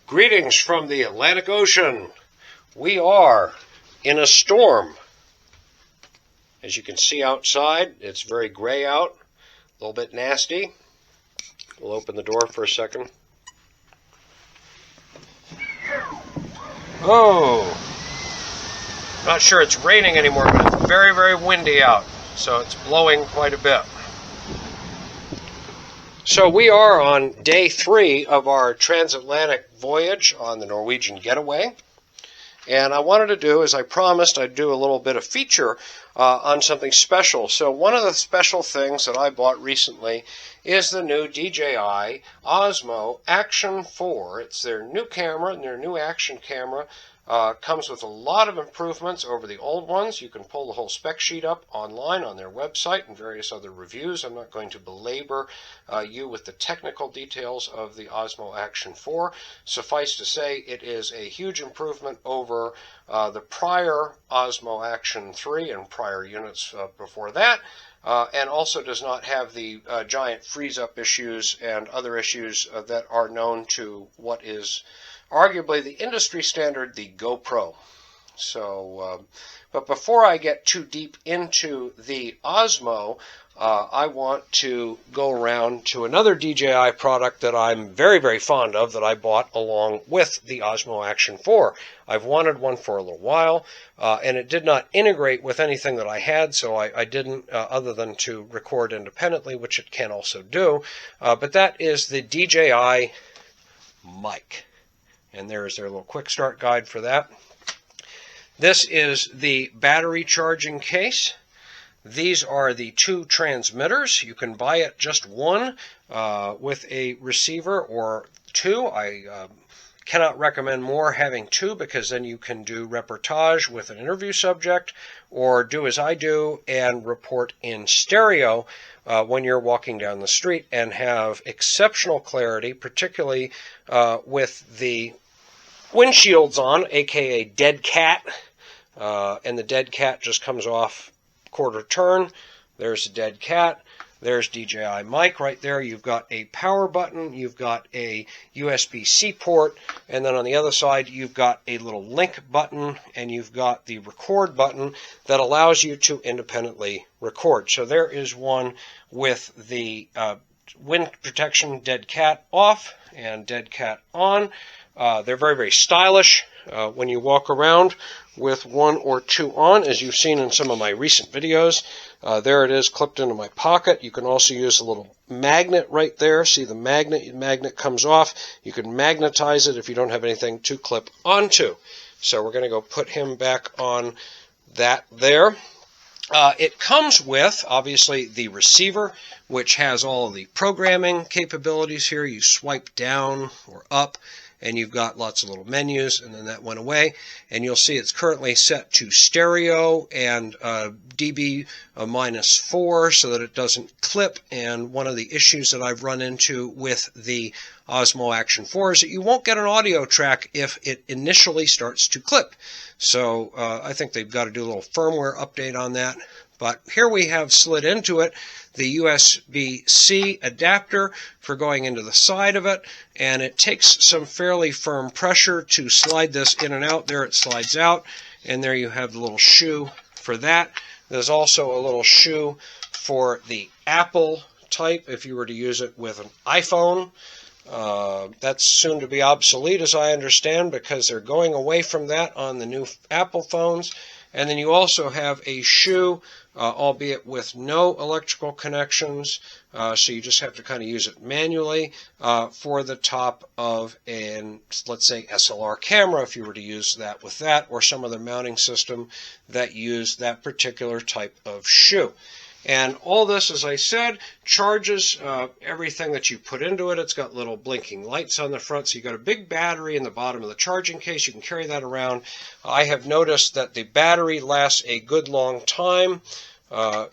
Greetings from the Atlantic Ocean. We are in a storm. As you can see outside, it's very gray out, a little bit nasty. We'll open the door for a second. Oh, not sure it's raining anymore, but it's very, very windy out, so it's blowing quite a bit. So we are on day 3 of our transatlantic voyage on the Norwegian Getaway. And I wanted to do, as I promised, I'd do a little bit of feature on something special. So one of the special things that I bought recently is the new DJI OSMO Action 4. It's their new camera, and their new action camera comes with a lot of improvements over the old ones. You can pull the whole spec sheet up online on their website and various other reviews. I'm not going to belabor you with the technical details of the OSMO Action 4. Suffice to say, it is a huge improvement over the prior OSMO Action 3 and prior units before that. And also does not have the giant freeze-up issues and other issues that are known to what is arguably the industry standard, the GoPro. So, but before I get too deep into the Osmo, I want to go around to another DJI product that I'm very, very fond of that I bought along with the Osmo Action 4. I've wanted one for a little while, and it did not integrate with anything that I had, so I didn't, other than to record independently, which it can also do. But that is the DJI mic. And there's their little quick start guide for that. This is the battery charging case. These are the 2 transmitters. You can buy it just one with a receiver or 2. I cannot recommend more having 2 because then you can do reportage with an interview subject or do as I do and report in stereo when you're walking down the street and have exceptional clarity, particularly with the windshields on, aka dead cat, and the dead cat just comes off quarter turn. There's a dead cat. There's DJI mic right there. You've got a power button, you've got a USB-C port, and then on the other side you've got a little link button, and you've got the record button that allows you to independently record. So there is one with the wind protection dead cat off and dead cat on. They're very, very stylish when you walk around with 1 or 2 on, as you've seen in some of my recent videos. There it is, clipped into my pocket. You can also use a little magnet right there. See the magnet? The magnet comes off. You can magnetize it if you don't have anything to clip onto. So we're going to go put him back on that there. It comes with, obviously, the receiver, which has all of the programming capabilities here. You swipe down or up, and you've got lots of little menus, and then that went away. And you'll see it's currently set to stereo and dB -4 so that it doesn't clip. And one of the issues that I've run into with the Osmo Action 4 is that you won't get an audio track if it initially starts to clip. So I think they've got to do a little firmware update on that. But here we have slid into it the USB-C adapter for going into the side of it, and it takes some fairly firm pressure to slide this in and out. There it slides out, and there you have the little shoe for that. There's also a little shoe for the Apple type if you were to use it with an iPhone. That's soon to be obsolete, as I understand, because they're going away from that on the new Apple phones. And then you also have a shoe, albeit with no electrical connections, so you just have to kind of use it manually for the top of an, let's say, SLR camera, if you were to use that with that, or some other mounting system that used that particular type of shoe. And all this, as I said, charges everything that you put into it. It's got little blinking lights on the front, so you've got a big battery in the bottom of the charging case. You can carry that around. I have noticed that the battery lasts a good long time.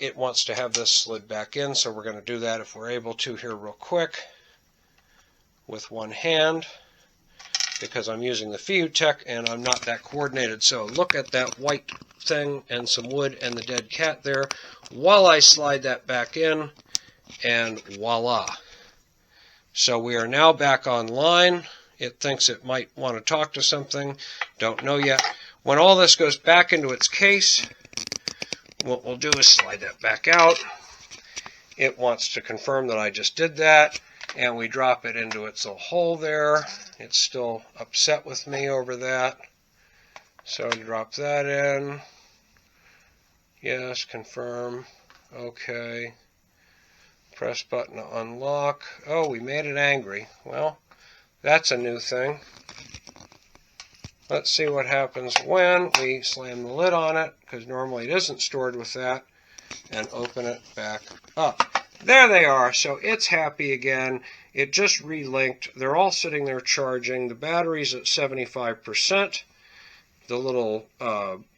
It wants to have this slid back in, so we're going to do that if we're able to here real quick with one hand, because I'm using the FeiyuTech and I'm not that coordinated. So look at that white thing and some wood and the dead cat there while I slide that back in, and voila. So we are now back online. It thinks it might want to talk to something. Don't know yet. When all this goes back into its case, what we'll do is slide that back out. It wants to confirm that I just did that, and we drop it into its little hole there. It's still upset with me over that. So drop that in. Yes, confirm. Okay. Press button to unlock. Oh, we made it angry. Well, that's a new thing. Let's see what happens when we slam the lid on it, because normally it isn't stored with that, and open it back up. There they are. So it's happy again. It just relinked. They're all sitting there charging. The battery's at 75%. The little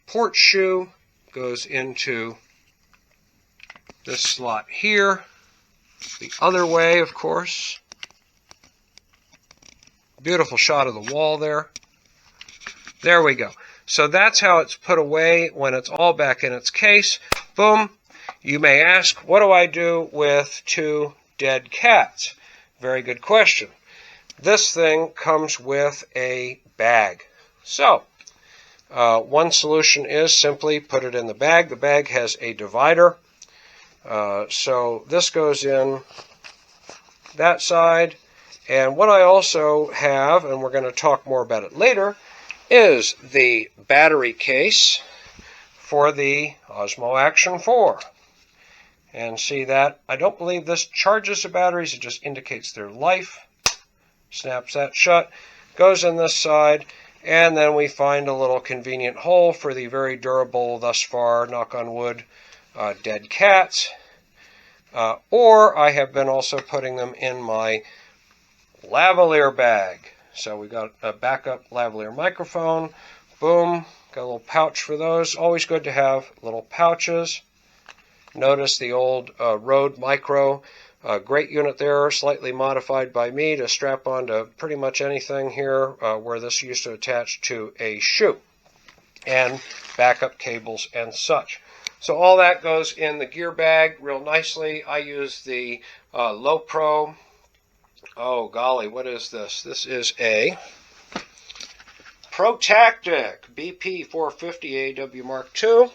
port shoe goes into this slot here. The other way, of course. Beautiful shot of the wall there. There we go. So that's how it's put away when it's all back in its case. Boom. You may ask, what do I do with 2 dead cats? Very good question. This thing comes with a bag. So, one solution is simply put it in the bag. The bag has a divider. So this goes in that side. And what I also have, and we're going to talk more about it later, is the battery case for the Osmo Action 4. And see that? I don't believe this charges the batteries. It just indicates their life. Snaps that shut. Goes in this side. And then we find a little convenient hole for the very durable, thus far, knock on wood, dead cats. Or I have been also putting them in my lavalier bag. So we got a backup lavalier microphone. Boom. Got a little pouch for those. Always good to have little pouches. Notice the old Rode Micro. Great unit there, slightly modified by me to strap onto pretty much anything here where this used to attach to a shoe. And backup cables and such. So all that goes in the gear bag real nicely. I use the Low Pro. Oh golly, what is this? This is a ProTactic BP 450 AW Mark II.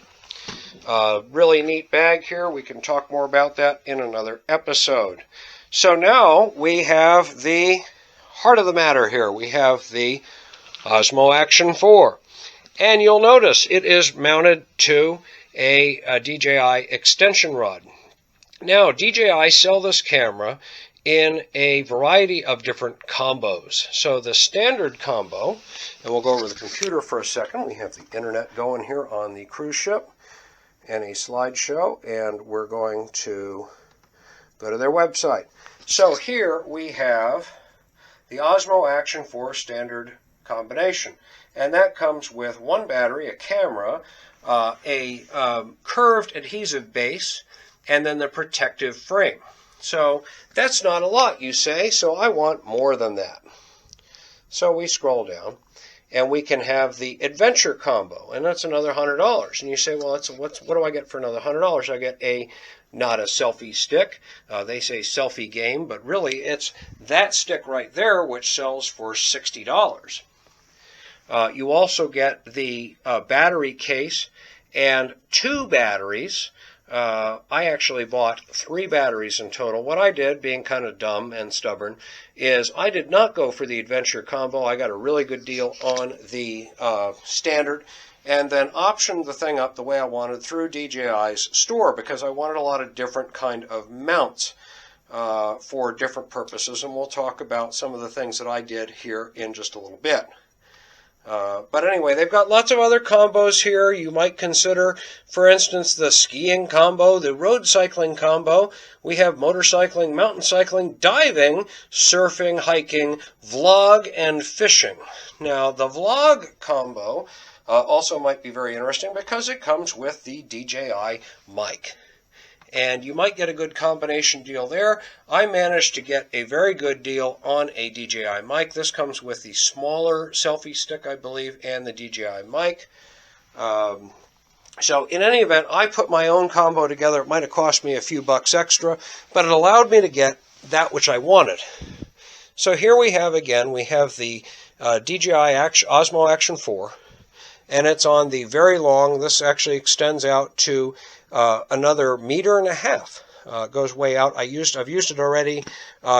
Really neat bag here. We can talk more about that in another episode. So now we have the heart of the matter here. We have the Osmo Action 4. And you'll notice it is mounted to a DJI extension rod. Now, DJI sell this camera in a variety of different combos. So the standard combo, and we'll go over the computer for a second. We have the internet going here on the cruise ship and a slideshow, and we're going to go to their website. So here we have the Osmo Action 4 standard combination, and that comes with one battery, a camera, a curved adhesive base, and then the protective frame. So that's not a lot, you say, so I want more than that. So we scroll down, and we can have the adventure combo, and that's another $100. And you say, well, what do I get for another $100? I get not a selfie stick. They say selfie game, but really it's that stick right there, which sells for $60. You also get the battery case and 2 batteries. I actually bought 3 batteries in total. What I did, being kind of dumb and stubborn, is I did not go for the adventure combo. I got a really good deal on the standard, and then optioned the thing up the way I wanted through DJI's store, because I wanted a lot of different kind of mounts for different purposes, and we'll talk about some of the things that I did here in just a little bit. But anyway, they've got lots of other combos here. You might consider, for instance, the skiing combo, the road cycling combo. We have motorcycling, mountain cycling, diving, surfing, hiking, vlog, and fishing. Now, the vlog combo also might be very interesting because it comes with the DJI mic. And you might get a good combination deal there. I managed to get a very good deal on a DJI mic. This comes with the smaller selfie stick, I believe, and the DJI mic. So in any event, I put my own combo together. It might have cost me a few bucks extra, but it allowed me to get that which I wanted. So here we have again, we have the DJI OSMO Action 4, and it's on the very long, this actually extends out to another 1.5 meters. It goes way out. I've used it already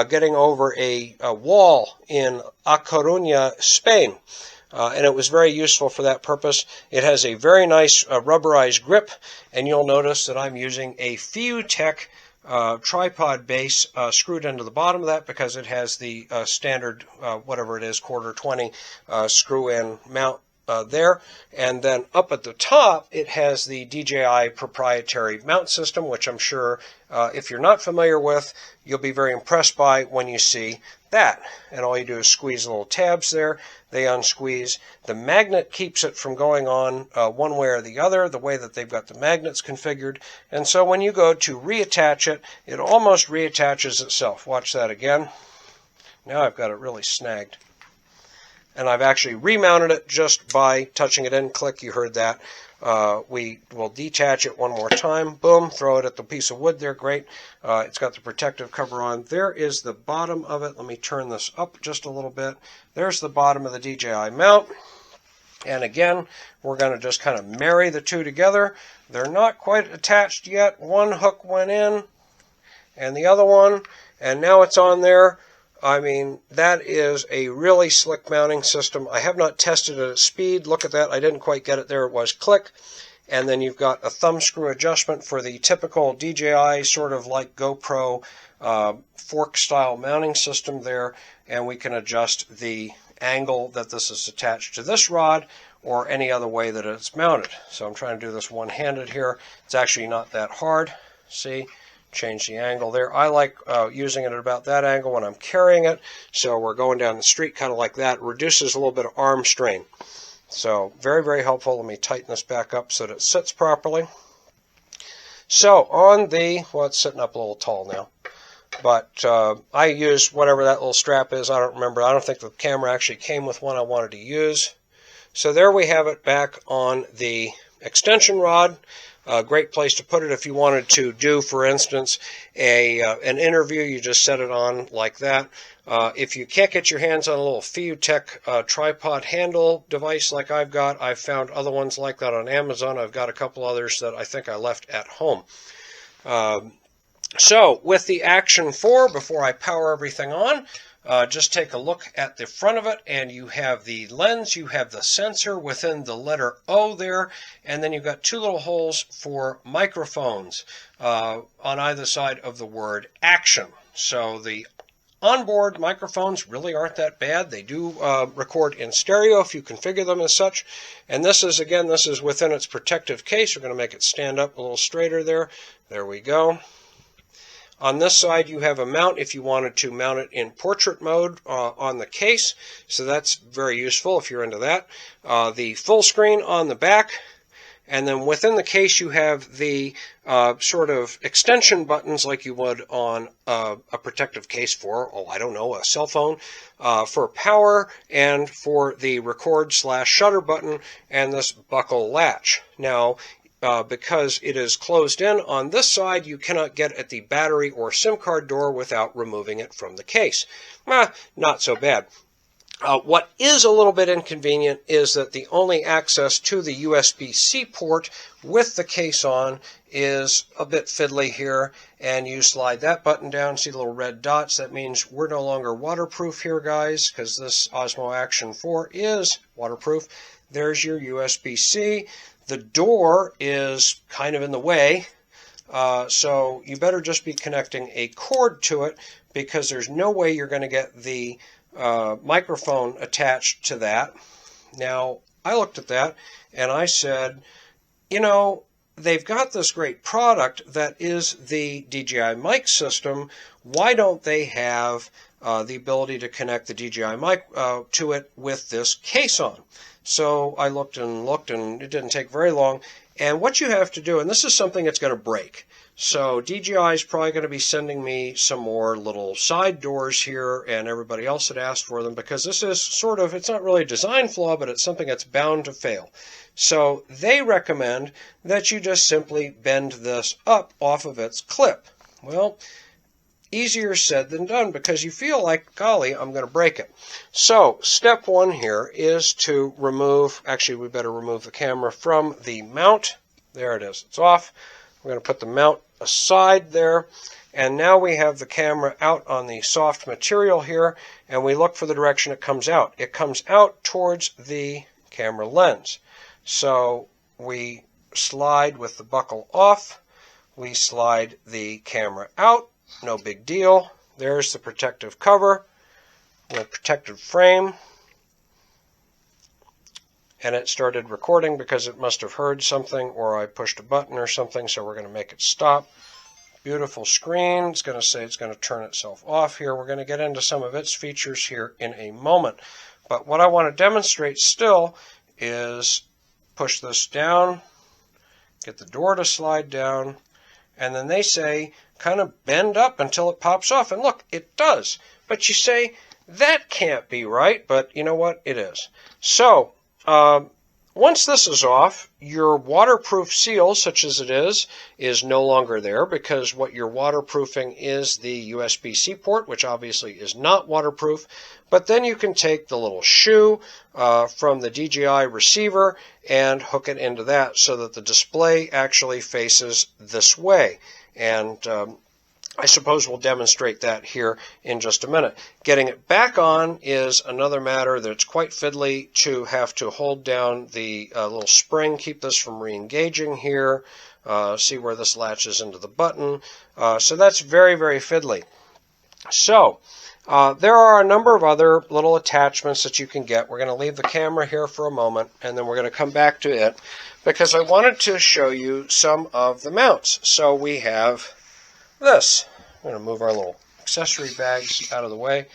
getting over a wall in A Coruña, Spain. And it was very useful for that purpose. It has a very nice rubberized grip, and you'll notice that I'm using a FeiyuTech tripod base screwed into the bottom of that because it has the standard, whatever it is, 1/4 20 screw-in mount there. And then up at the top, it has the DJI proprietary mount system, which I'm sure if you're not familiar with, you'll be very impressed by when you see that. And all you do is squeeze the little tabs there. They unsqueeze. The magnet keeps it from going on one way or the other, the way that they've got the magnets configured. And so when you go to reattach it, it almost reattaches itself. Watch that again. Now I've got it really snagged. And I've actually remounted it just by touching it in. Click, you heard that. We will detach it one more time. Boom, throw it at the piece of wood there. Great. It's got the protective cover on. There is the bottom of it. Let me turn this up just a little bit. There's the bottom of the DJI mount. And again, we're going to just kind of marry the two together. They're not quite attached yet. One hook went in and the other one, and now it's on there. I mean, that is a really slick mounting system. I have not tested it at speed. Look at that. I didn't quite get it there. It was click. And then you've got a thumb screw adjustment for the typical DJI sort of like GoPro fork style mounting system there. And we can adjust the angle that this is attached to this rod or any other way that it's mounted. So I'm trying to do this one-handed here. It's actually not that hard. See? Change the angle there. I like using it at about that angle when I'm carrying it. So we're going down the street kind of like that. It reduces a little bit of arm strain. So very, very helpful. Let me tighten this back up so that it sits properly. So on the, well, it's sitting up a little tall now. But I use whatever that little strap is. I don't remember. I don't think the camera actually came with one I wanted to use. So there we have it back on the extension rod. A great place to put it if you wanted to do, for instance, an interview. You just set it on like that. If you can't get your hands on a little FeiyuTech tripod handle device like I've got, I've found other ones like that on Amazon. I've got a couple others that I think I left at home. So with the Action 4, before I power everything on, just take a look at the front of it, and you have the lens, you have the sensor within the letter O there, and then you've got two little holes for microphones on either side of the word action. So the onboard microphones really aren't that bad. They do record in stereo if you configure them as such. And this is, again, this is within its protective case. We're going to make it stand up a little straighter there. There we go. On this side, you have a mount if you wanted to mount it in portrait mode on the case. So that's very useful if you're into that. The full screen on the back. And then within the case, you have the sort of extension buttons like you would on a protective case for, oh, I don't know, a cell phone, for power and for the record/shutter button and this buckle latch. Now, because it is closed in on this side, you cannot get at the battery or SIM card door without removing it from the case. Not so bad. What is a little bit inconvenient is that the only access to the USB-C port with the case on is a bit fiddly here, and you slide that button down, see the little red dots. That means we're no longer waterproof here, guys, because this Osmo Action 4 is waterproof. There's your USB-C. The door is kind of in the way, so you better just be connecting a cord to it, because there's no way you're going to get the microphone attached to that. Now, I looked at that and I said, you know, they've got this great product that is the DJI mic system. Why don't they have the ability to connect the DJI mic to it with this case on? So I looked and looked, and it didn't take very long. And what you have to do, and this is something that's going to break. So DJI is probably going to be sending me some more little side doors here, and everybody else had asked for them, because this is sort of, it's not really a design flaw, but it's something that's bound to fail. So they recommend that you just simply bend this up off of its clip. Well, easier said than done because you feel like, golly, I'm going to break it. So step one here is to remove, actually we better remove the camera from the mount. There it is, it's off. We're going to put the mount aside there. And now we have the camera out on the soft material here, and we look for the direction it comes out. It comes out towards the camera lens. So we slide with the buckle off. We slide the camera out. No big deal. There's the protective cover, the protective frame. And it started recording because it must have heard something, or I pushed a button or something, so we're going to make it stop. Beautiful screen. It's going to say it's going to turn itself off here. We're going to get into some of its features here in a moment. But what I want to demonstrate still is push this down, get the door to slide down, and then they say kind of bend up until it pops off. And look, it does. But you say, that can't be right. But you know what? It is. So once this is off, your waterproof seal, such as it is no longer there, because what you're waterproofing is the USB-C port, which obviously is not waterproof. But then you can take the little shoe from the DJI receiver and hook it into that so that the display actually faces this way. And I suppose we'll demonstrate that here in just a minute. Getting it back on is another matter that's quite fiddly to have to hold down the little spring, keep this from re-engaging here, see where this latches into the button. So that's very, very fiddly. So there are a number of other little attachments that you can get. We're going to leave the camera here for a moment, and then we're going to come back to it because I wanted to show you some of the mounts. So we have this. I'm going to move our little accessory bags out of the way.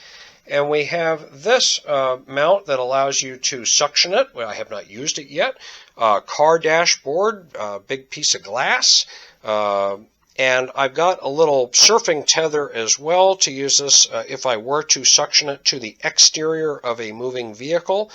And we have this mount that allows you to suction it. Well, I have not used it yet. Car dashboard, big piece of glass. And I've got a little surfing tether as well to use this if I were to suction it to the exterior of a moving vehicle,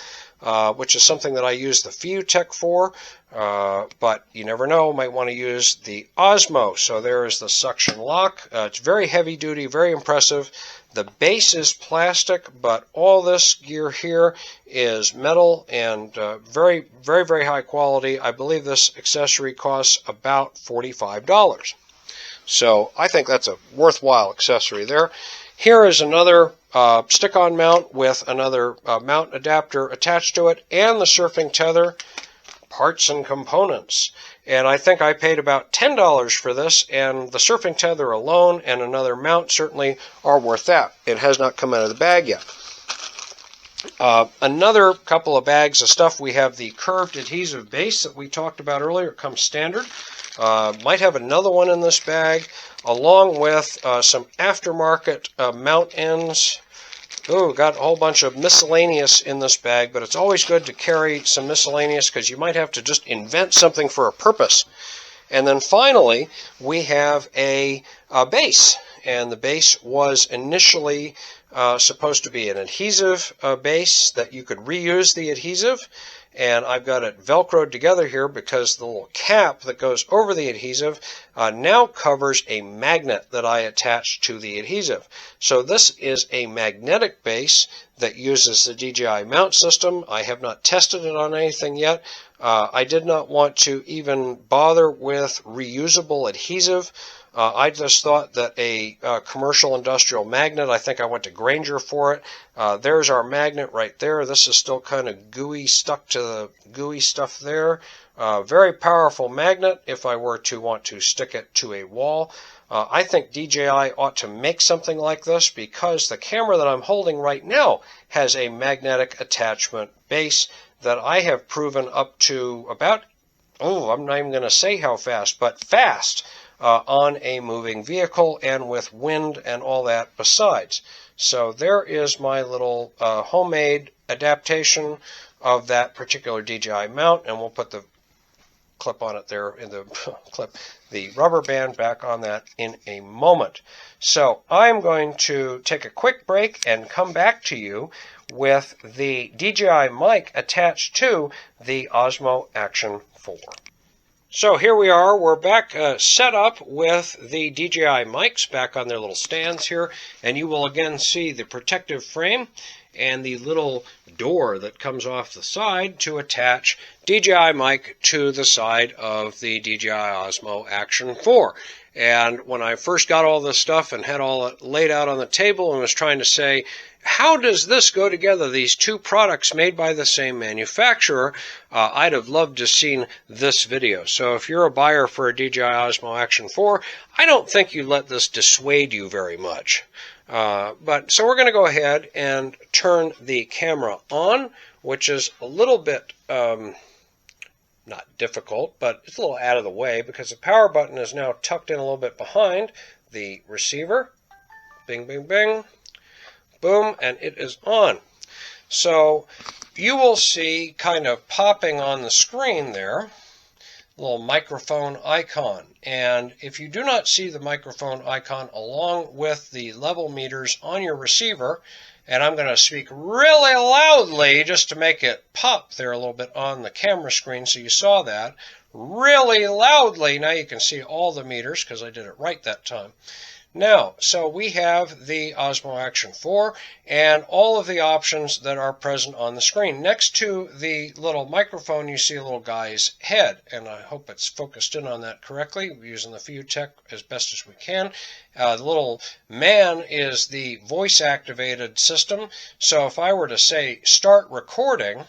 which is something that I use the FeiyuTech for. But you never know, might want to use the Osmo. So there is the suction lock. It's very heavy duty, very impressive. The base is plastic, but all this gear here is metal and very, very, very high quality. I believe this accessory costs about $45. So I think that's a worthwhile accessory there. Here is another stick-on mount with another mount adapter attached to it and the surfing tether, parts and components. And I think I paid about $10 for this, and the surfing tether alone and another mount certainly are worth that. It has not come out of the bag yet. Another couple of bags of stuff. We have the curved adhesive base that we talked about earlier. It comes standard. Might have another one in this bag, along with some aftermarket mount ends. Oh, got a whole bunch of miscellaneous in this bag, but it's always good to carry some miscellaneous because you might have to just invent something for a purpose. And then finally, we have a base. And the base was initially supposed to be an adhesive base that you could reuse the adhesive. And I've got it Velcroed together here because the little cap that goes over the adhesive now covers a magnet that I attached to the adhesive. So this is a magnetic base that uses the DJI mount system. I have not tested it on anything yet. I did not want to even bother with reusable adhesive. I just thought that a commercial industrial magnet, I think I went to Grainger for it. There's our magnet right there. This is still kind of gooey, stuck to the gooey stuff there. Very powerful magnet if I were to want to stick it to a wall. I think DJI ought to make something like this because the camera that I'm holding right now has a magnetic attachment base that I have proven up to about, I'm not even going to say how fast, but fast. On a moving vehicle and with wind and all that besides. So there is my little homemade adaptation of that particular DJI mount, and we'll put the clip on it there in the the rubber band back on that in a moment. So I'm going to take a quick break and come back to you with the DJI mic attached to the Osmo Action 4. So here we are, we're back set up with the DJI mics back on their little stands here, and you will again see the protective frame and the little door that comes off the side to attach DJI mic to the side of the DJI Osmo Action 4. And when I first got all this stuff and had all it laid out on the table and was trying to say, how does this go together, these two products made by the same manufacturer, I'd have loved to have seen this video. So if you're a buyer for a DJI Osmo Action 4, I don't think you let this dissuade you very much. So we're going to go ahead and turn the camera on, which is a little bit not difficult, but it's a little out of the way because the power button is now tucked in a little bit behind the receiver. Bing, bing, bing. Boom, and it is on. So you will see kind of popping on the screen there, a little microphone icon. And if you do not see the microphone icon along with the level meters on your receiver, and I'm going to speak really loudly just to make it pop there a little bit on the camera screen so you saw that. Really loudly. Now you can see all the meters because I did it right that time. Now, so we have the Osmo Action 4 and all of the options that are present on the screen. Next to the little microphone, you see a little guy's head, and I hope it's focused in on that correctly. We're using the FeiyuTech as best as we can. The little man is the voice-activated system, so if I were to say, start recording,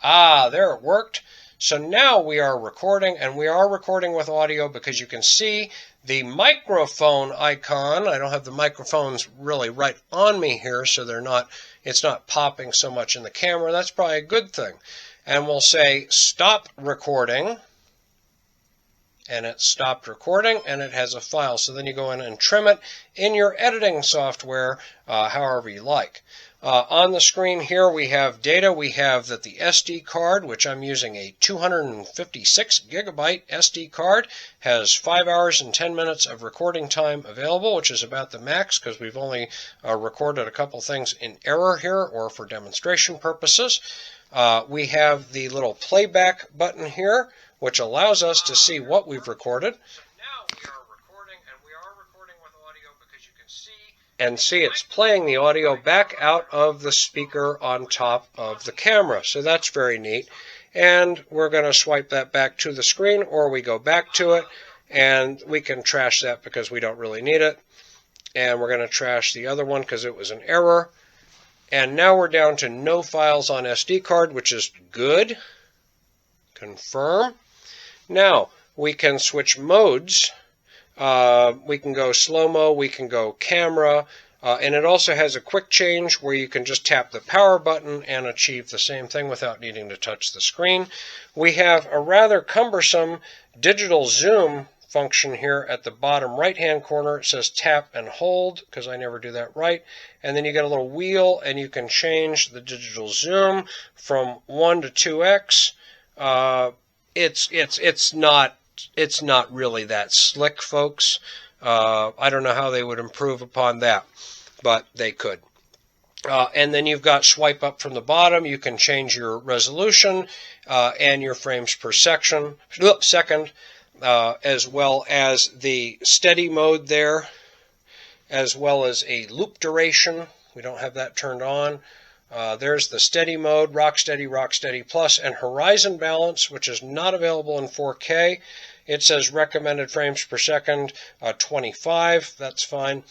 there it worked. So now we are recording, and we are recording with audio because you can see the microphone icon. I don't have the microphones really right on me here, so it's not popping so much in the camera. That's probably a good thing. And we'll say stop recording, and it stopped recording, and it has a file. So then you go in and trim it in your editing software however you like. On the screen here we have data. We have that the SD card, which I'm using a 256 gigabyte SD card, has 5 hours and 10 minutes of recording time available, which is about the max because we've only recorded a couple things in error here or for demonstration purposes. We have the little playback button here, which allows us to see what we've recorded. And see it's playing the audio back out of the speaker on top of the camera. So that's very neat. And we're going to swipe that back to the screen, or we go back to it, and we can trash that because we don't really need it. And we're going to trash the other one because it was an error. And now we're down to no files on SD card, which is good. Confirm. Now we can switch modes. We can go slow-mo, we can go camera, and it also has a quick change where you can just tap the power button and achieve the same thing without needing to touch the screen. We have a rather cumbersome digital zoom function here at the bottom right-hand corner. It says tap and hold because I never do that right. And then you get a little wheel and you can change the digital zoom from 1 to 2x. It's not really that slick, folks. I don't know how they would improve upon that, but they could. And then you've got swipe up from the bottom. You can change your resolution and your frames per second, as well as the steady mode there, as well as a loop duration. We don't have that turned on. There's the steady mode, rock steady plus, and horizon balance, which is not available in 4K. It says recommended frames per second, 25. That's fine.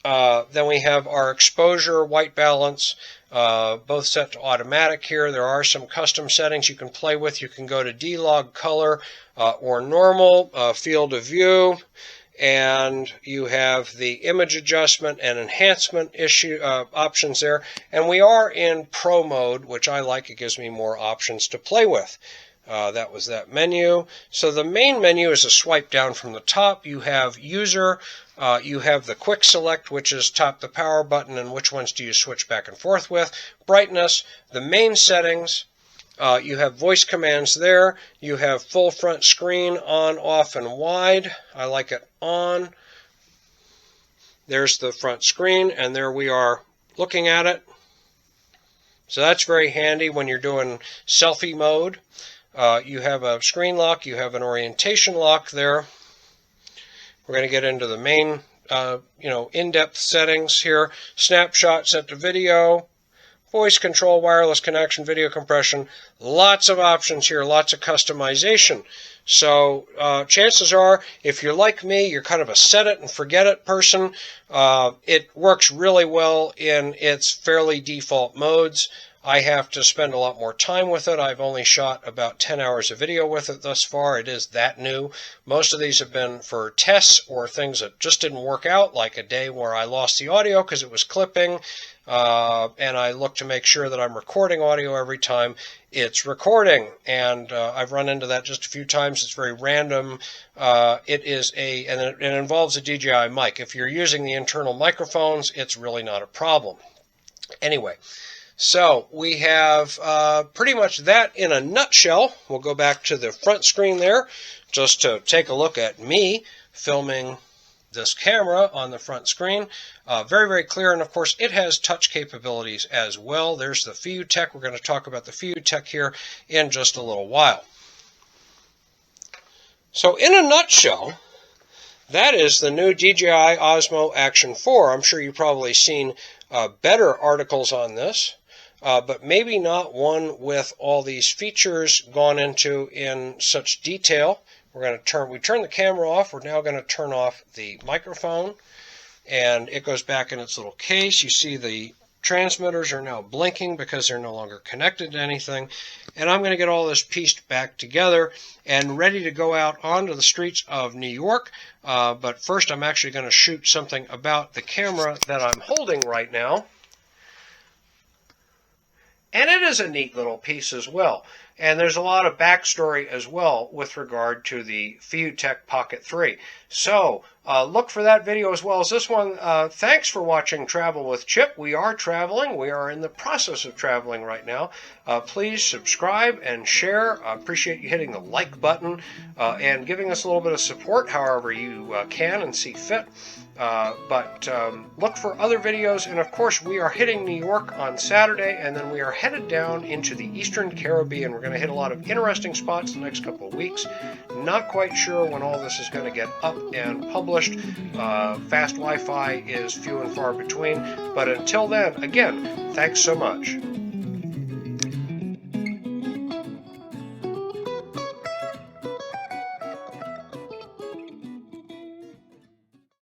Then we have our exposure, white balance, both set to automatic here. There are some custom settings you can play with. You can go to D-Log color or normal, field of view. And you have the image adjustment and enhancement options there. And we are in Pro mode, which I like. It gives me more options to play with. That was that menu. So the main menu is a swipe down from the top. You have user. You have the quick select, which is tap the power button, and which ones do you switch back and forth with. Brightness, the main settings. You have voice commands there. You have full front screen, on, off, and wide. I like it on. There's the front screen, and there we are looking at it. So that's very handy when you're doing selfie mode. You have a screen lock, you have an orientation lock there. We're going to get into the main, in-depth settings here. Snapshot set to video, voice control, wireless connection, video compression. Lots of options here, lots of customization. So chances are, if you're like me, you're kind of a set it and forget it person. It works really well in its fairly default modes. I have to spend a lot more time with it. I've only shot about 10 hours of video with it thus far. It is that new. Most of these have been for tests or things that just didn't work out, like a day where I lost the audio because it was clipping, and I look to make sure that I'm recording audio every time it's recording, and I've run into that just a few times. It's very random. And it involves a DJI mic. If you're using the internal microphones, it's really not a problem. Anyway, so we have pretty much that in a nutshell. We'll go back to the front screen there just to take a look at me filming this camera on the front screen. Very, very clear, and of course it has touch capabilities as well. There's the FeiyuTech. We're going to talk about the FeiyuTech here in just a little while. So in a nutshell, that is the new DJI OSMO Action 4. I'm sure you've probably seen better articles on this, but maybe not one with all these features gone into in such detail. We turn the camera off. We're now going to turn off the microphone, and it goes back in its little case. You see the transmitters are now blinking because they're no longer connected to anything. And I'm going to get all this pieced back together and ready to go out onto the streets of New York. But first, I'm actually going to shoot something about the camera that I'm holding right now. And it is a neat little piece as well. And there's a lot of backstory as well with regard to the FeiyuTech Pocket 3. So look for that video as well as this one. Thanks for watching Travel with Chip. We are traveling. We are in the process of traveling right now. Please subscribe and share. I appreciate you hitting the like button and giving us a little bit of support however you can and see fit. But look for other videos, and of course we are hitting New York on Saturday, and then we are headed down into the Eastern Caribbean. We're going to hit a lot of interesting spots the next couple of weeks. Not quite sure when all this is going to get up and published. Fast Wi-Fi is few and far between, but until then, again, thanks so much.